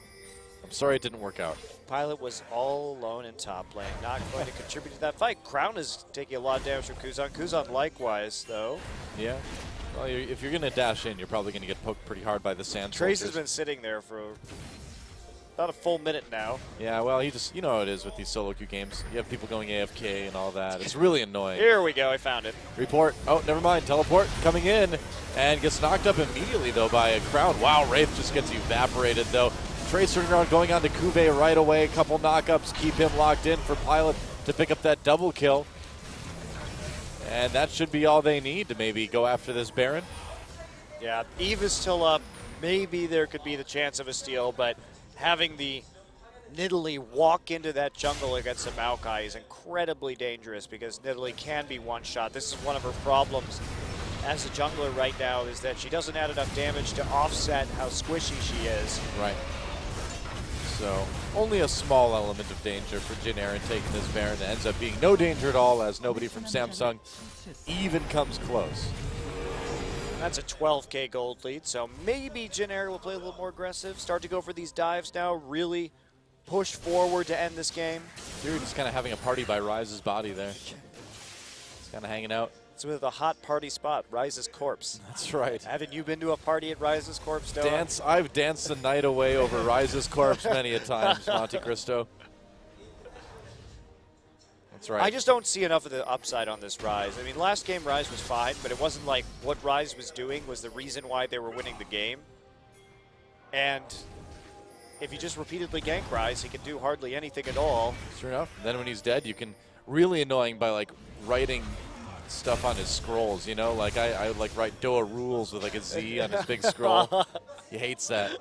I'm sorry it didn't work out. Pilot was all alone in top lane, not going to contribute to that fight. Crown is taking a lot of damage from Kuzan. Kuzan likewise, though. Yeah. Well, if you're going to dash in, you're probably going to get poked pretty hard by the sand Trace soldiers. has been sitting there for about a full minute now. Yeah, well, you know how it is with these solo queue games. You have people going AFK and all that. It's really annoying. Here we go. I found it. Report. Oh, never mind. Teleport coming in and gets knocked up immediately, though, by a Crown. Wow, Wraith just gets evaporated, though. Trace turning around, going on to Kube right away. A couple knockups keep him locked in for Pilot to pick up that double kill. And that should be all they need to maybe go after this Baron. Yeah, Eve is still up. Maybe there could be the chance of a steal, but having the Nidalee walk into that jungle against a Maokai is incredibly dangerous because Nidalee can be one-shot. This is one of her problems as a jungler right now, is that she doesn't add enough damage to offset how squishy she is. Right. So only a small element of danger for Jin Aaron taking this Baron. That ends up being no danger at all, as nobody from Samsung even comes close. That's a 12K gold lead, so maybe Jin Aaron will play a little more aggressive, start to go for these dives now, really push forward to end this game. Fury just kind of having a party by Rise's body there. He's kind of hanging out. It's with a hot party spot, Rise's corpse. That's right. Haven't you been to a party at Rise's corpse, Noah? I've danced the night away over Rise's corpse many a time, Monte Cristo. That's right. I just don't see enough of the upside on this Rise. I mean, last game Rise was fine, but it wasn't like what Rise was doing was the reason why they were winning the game. And if you just repeatedly gank Rise, he can do hardly anything at all. Sure enough. Then when he's dead, you can really annoying by like writing stuff on his scrolls, you know? Like I like write Doa rules with like a Z on his big scroll. He hates that.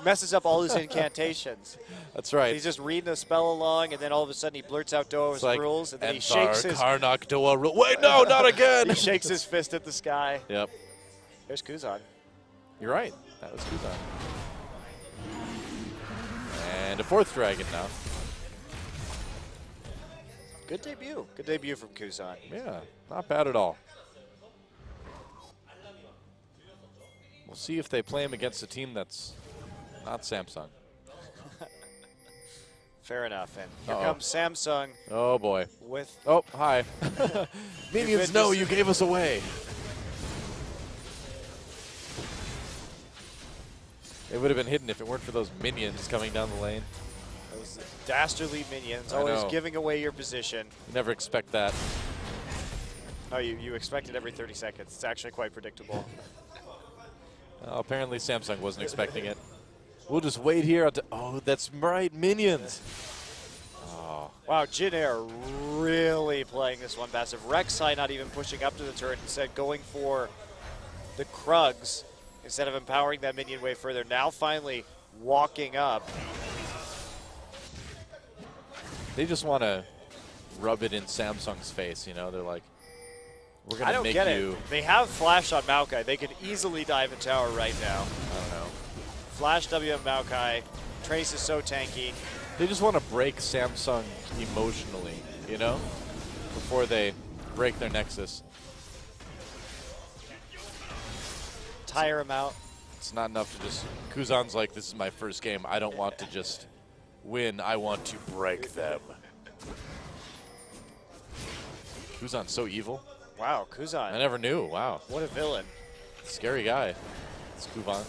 Messes up all his incantations. That's right. He's just reading a spell along, and then all of a sudden he blurts out Doa's like, rules, and then he shakes his... Karnak Doa rule. Wait, no, not again! He shakes his fist at the sky. Yep. There's Kuzan. You're right. That was Kuzan. And a 4th dragon now. Good debut. Good debut from Kuzan. Yeah, not bad at all. We'll see if they play him against a team that's not Samsung. Fair enough. And here comes Samsung. Oh, boy. With... Oh, hi. Minions, no, you gave us away. It would have been hidden if it weren't for those minions coming down the lane. Those dastardly minions, I always know. giving away your position. You never expect that. Oh, you expect it every 30 seconds. It's actually quite predictable. Apparently Samsung wasn't expecting it. We'll just wait here. Oh, that's right, minions. Oh. Wow, Jin Air really playing this one passive. Rek'Sai not even pushing up to the turret, instead going for the Krugs instead of empowering that minion way further. Now finally walking up. They just want to rub it in Samsung's face, you know? They're like, we're going I to don't make get you... it. They have Flash on Maokai. They could easily dive a tower right now. I don't know. Flash WM Maokai. Trace is so tanky. They just want to break Samsung emotionally, you know? Before they break their nexus. Tire him out. It's not enough to just, Kuzan's like, this is my first game. I don't want to just win. I want to break them. Kuzan's so evil. Wow, Kuzan. I never knew. Wow. What a villain. Scary guy. It's Kuzan,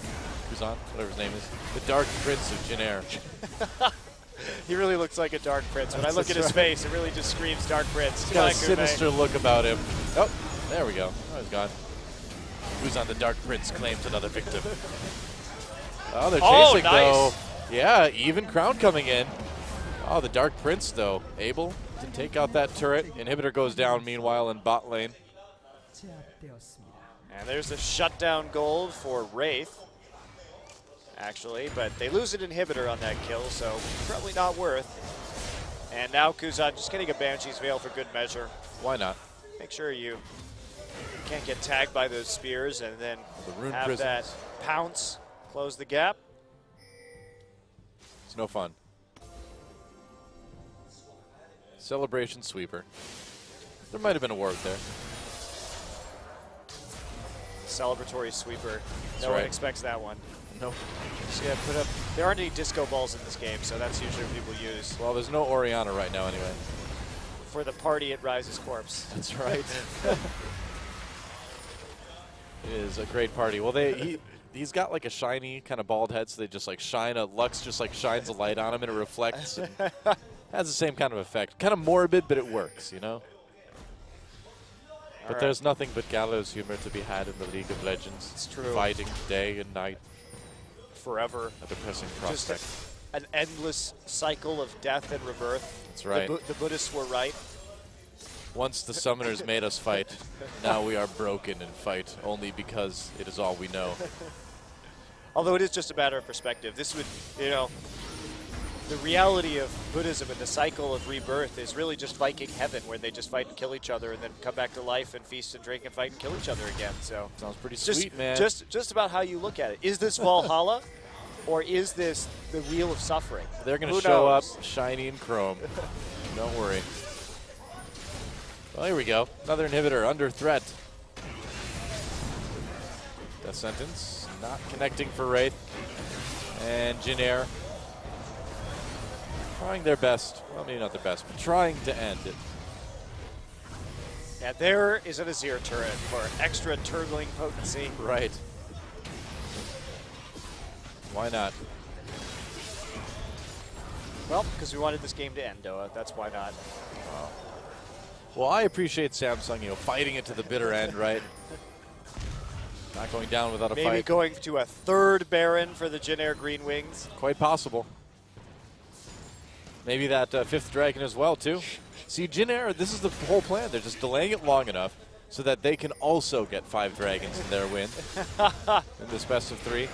whatever his name is. The Dark Prince of Jin Air. He really looks like a Dark Prince. When I look at his face, it really just screams Dark Prince. He's got a sinister look about him. Oh, there we go. Oh, he's gone. Kuzan, the Dark Prince, claims another victim. Oh, they're chasing, though. Yeah, even Crown coming in. Oh, the Dark Prince, though, able to take out that turret. Inhibitor goes down, meanwhile, in bot lane. And there's a shutdown gold for Wraith, actually, but they lose an inhibitor on that kill, so probably not worth. And now Kuzan just getting a Banshee's Veil for good measure. Why not? Make sure you can't get tagged by those spears and then have prisons. that pounce, close the gap. It's no fun. Celebration sweeper. There might have been a word there. Celebratory sweeper. That's No one right. expects that one. Nope. Just gotta put up. There aren't any disco balls in this game, so that's usually what people use. Well, there's no Oriana right now anyway. For the party at Rise's Corpse. That's right. It is a great party. Well, he's got like a shiny kind of bald head, so they just like shine a Lux just like shines a light on him and it reflects. And has the same kind of effect. Kind of morbid, but it works, you know? But there's nothing but gallows humor to be had in the League of Legends. It's true. Fighting day and night. Forever. A depressing prospect. Just an endless cycle of death and rebirth. That's right. The Buddhists were right. Once the summoners made us fight, now we are broken and fight only because it is all we know. Although it is just a matter of perspective. This would, you know, the reality of Buddhism and the cycle of rebirth is really just Viking heaven, where they just fight and kill each other and then come back to life and feast and drink and fight and kill each other again. So sounds pretty just, sweet, man. Just about how you look at it. Is this Valhalla, or is this the wheel of suffering? They're going to show up shiny and chrome. Don't worry. Well, here we go. Another inhibitor under threat. Death sentence not connecting for Wraith. And Jin Air trying their best. Well, maybe not their best, but trying to end it. And there is an Azir turret for extra turtling potency. Right. Why not? Well, because we wanted this game to end, Doa. That's why not. Wow. Well, I appreciate Samsung, you know, fighting it to the bitter end, right? Not going down without a fight. Maybe going to a third Baron for the Jin Air Green Wings. Quite possible. Maybe that fifth dragon as well, too. See, Jin Air, this is the whole plan. They're just delaying it long enough so that they can also get 5 dragons in their win in this best of 3.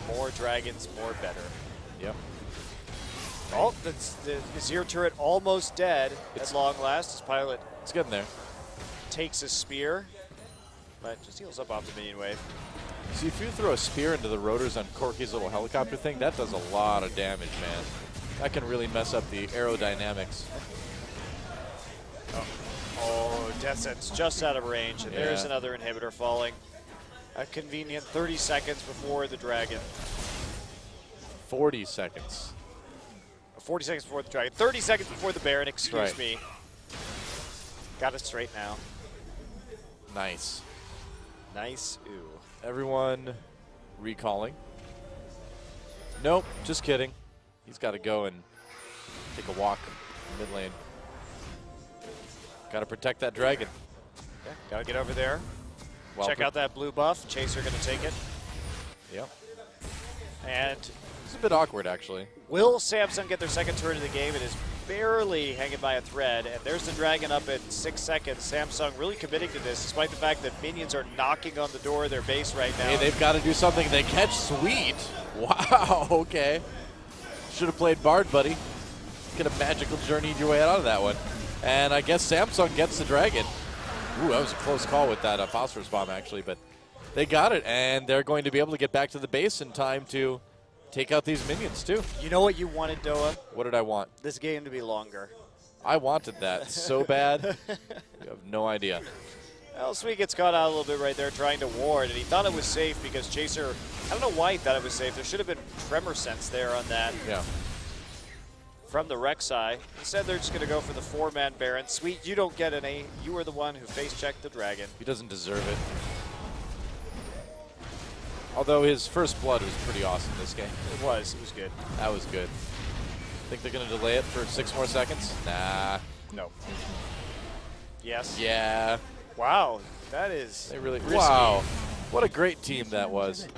More dragons, more better. Yep. Oh, the Azir turret almost dead at long last. His pilot It's getting there. takes a spear, but just heals up off the minion wave. See, if you throw a spear into the rotors on Corky's little helicopter thing, that does a lot of damage, man. That can really mess up the aerodynamics. Oh, Death Sentence just out of range, and Yeah. there's another inhibitor falling. A convenient 30 seconds before the dragon. 40 seconds. 40 seconds before the dragon. 30 seconds before the Baron, excuse Right. me. Got it straight now. Nice. Nice, ooh. Everyone recalling. Nope, just kidding. He's got to go and take a walk mid lane. Got to protect that dragon. Yeah, gotta get over there. Well, Check out that blue buff. Chaser gonna take it. Yep. And It's a bit awkward, actually. will Samsung get their second turret of the game? It is barely hanging by a thread, and there's the dragon up at 6 seconds. Samsung really committing to this, despite the fact that minions are knocking on the door of their base right now. Hey, they've got to do something. They catch Sweet. Wow, okay. Should have played Bard, buddy. Could have magical journeyed your way out of that one. And I guess Samsung gets the dragon. Ooh, that was a close call with that phosphorus bomb, actually, but they got it, and they're going to be able to get back to the base in time to take out these minions, too. You know what you wanted, Doa? What did I want? This game to be longer. I wanted that so bad. You have no idea. Well, Sweet gets caught out a little bit right there trying to ward, and he thought it was safe because Chaser, I don't know why he thought it was safe. There should have been tremor sense there on that. Yeah. From the Rek'Sai. Instead, they're just going to go for the 4-man Baron. Sweet, you don't get an A. You were the one who face-checked the dragon. He doesn't deserve it. Although his first blood was pretty awesome this game. It was good. That was good. Think they're going to delay it for 6 more seconds? Nah. No. Yes. Yeah. Wow, that is They really. risky. Wow. What a great team that was.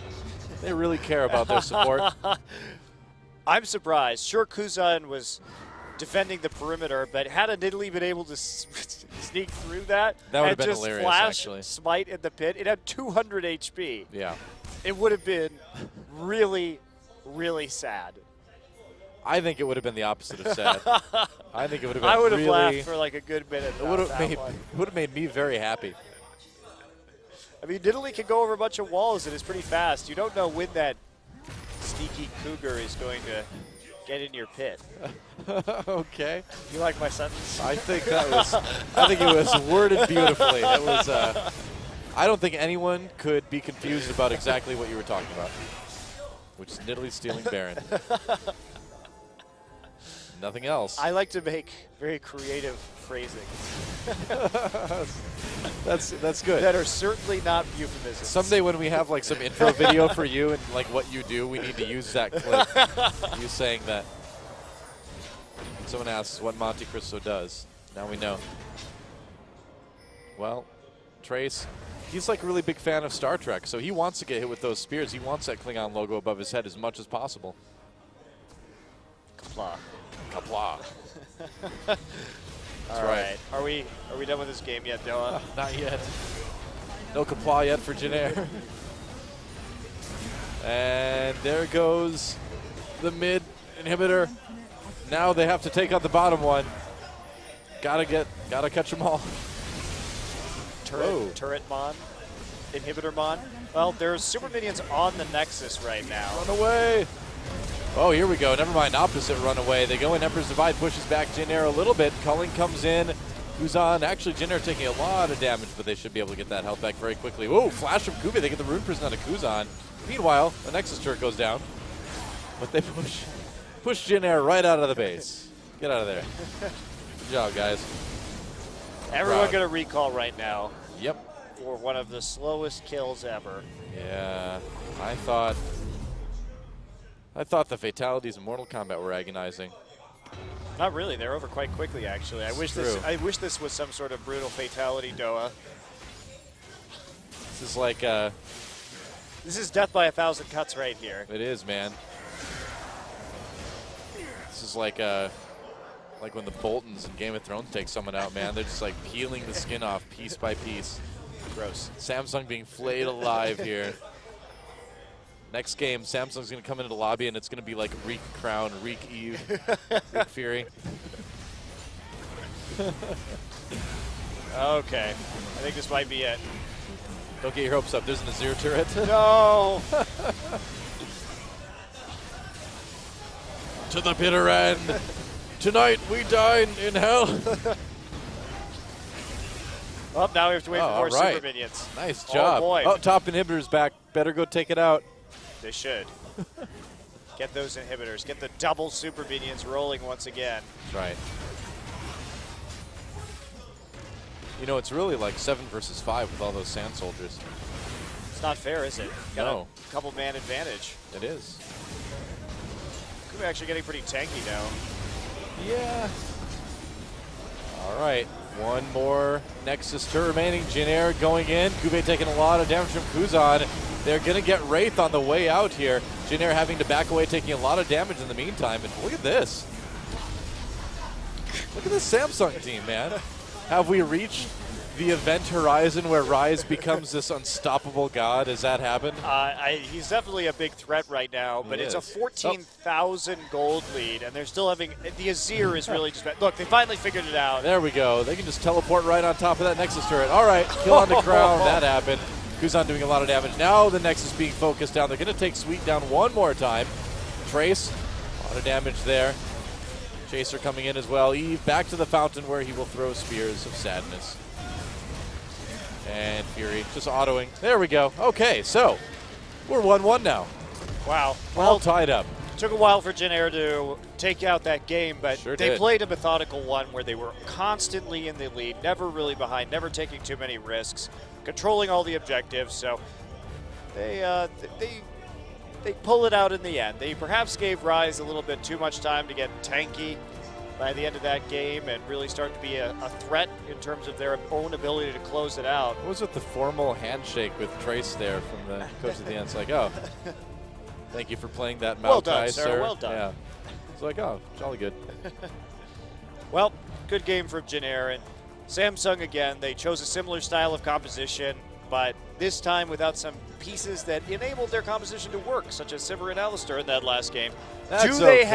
They really care about their support. I'm surprised. Sure, Kuzan was defending the perimeter, but had Nidalee been able to sneak through that, That would have and been just hilarious, flash actually. smite in the pit, it had 200 HP. Yeah. It would have been really, really sad. I think it would have been the opposite of sad. I think it would have been I would have really, laughed for like a good minute. It would have about that one. made me very happy. I mean, Nidalee can go over a bunch of walls and is pretty fast. You don't know when that sneaky cougar is going to get in your pit. Okay. You like my sentence? I think that was. I think it was worded beautifully. It was. I don't think anyone could be confused about exactly what you were talking about, which is Nidalee stealing Baron. Nothing else. I like to make very creative phrasing. That's good. That are certainly not euphemisms. Someday when we have like some intro video for you and like what you do, we need to use that clip. You saying that. Someone asks what Monte Cristo does. Now we know. Well, Trace, he's like a really big fan of Star Trek, so he wants to get hit with those spears. He wants that Klingon logo above his head as much as possible. Kapla. Kapla. All right. Are we done with this game yet, Dylan? Not yet. No Kapla yet for Janair. And there goes the mid inhibitor. Now they have to take out the bottom one. Gotta catch them all. Turret Mon, Inhibitor Mon. Well, there's super minions on the Nexus right now. Run away. Oh, here we go. Never mind. Opposite run away. They go in. Emperor's Divide pushes back Janair a little bit. Culling comes in. Kuzan. Actually, Janair taking a lot of damage, but they should be able to get that health back very quickly. Whoa, flash from Kube. They get the Rune Prison out of Kuzan. Meanwhile, the Nexus turret goes down. But they push Janair right out of the base. Get out of there. Good job, guys. Everyone going to recall right now. Yep. For one of the slowest kills ever. Yeah, I thought the fatalities in Mortal Kombat were agonizing. Not really. They're over quite quickly, actually. I wish this was some sort of brutal fatality, Doa. This is like this is death by 1,000 cuts right here. It is, man. This is like when the Boltons in Game of Thrones take someone out, man. They're just like peeling the skin off piece by piece. Gross. Samsung being flayed alive here. Next game, Samsung's going to come into the lobby, and it's going to be like Reek Crown, Reek Eve, Reek Fury. Okay. I think this might be it. Don't get your hopes up. There's an Azir turret. No! To the bitter end. Tonight we dine in hell. Well, now we have to wait for more right. super minions. Nice job. Oh, boy. Oh, top inhibitor's back. Better go take it out. They should. Get those inhibitors. Get the double super minions rolling once again. That's right. You know, it's really like 7 versus 5 with all those sand soldiers. It's not fair, is it? Got No. a couple man advantage. It is. Could be actually getting pretty tanky now. Yeah. All right. One more Nexus turret remaining. Janair going in. Kube taking a lot of damage from Kuzan. They're going to get Wraith on the way out here. Janair having to back away, taking a lot of damage in the meantime. And look at this. Look at this Samsung team, man. Have we reached the event horizon where Rise becomes this unstoppable god? Has that happened? He's definitely a big threat right now, but it's a 14,000 gold lead, and they're still having the Azir is really just bad. Look, they finally figured it out. There we go. They can just teleport right on top of that Nexus turret. All right, kill on the crown. That happened. Kuzan doing a lot of damage. Now the Nexus being focused down. They're going to take Sweet down one more time. Trace, a lot of damage there. Chaser coming in as well. Eve back to the fountain where he will throw spears of sadness. And Fury just autoing. There we go. Okay, so we're 1-1 now. Wow. All tied up. Took a while for Jin Air to take out that game, but Sure they did. played a methodical one where they were constantly in the lead, never really behind, never taking too many risks, controlling all the objectives. So they pull it out in the end. They perhaps gave Rise a little bit too much time to get tanky by the end of that game and really start to be a threat in terms of their own ability to close it out. What was with the formal handshake with Trace there from the coach at the end? It's like, oh, thank you for playing that Maokai, Well done, sir. Well done. Yeah. It's like, oh, jolly good. Well, good game from Jin Air. And Samsung, again, they chose a similar style of composition, but this time without some pieces that enabled their composition to work, such as Sivir and Alistair in that last game. That's Do they okay. have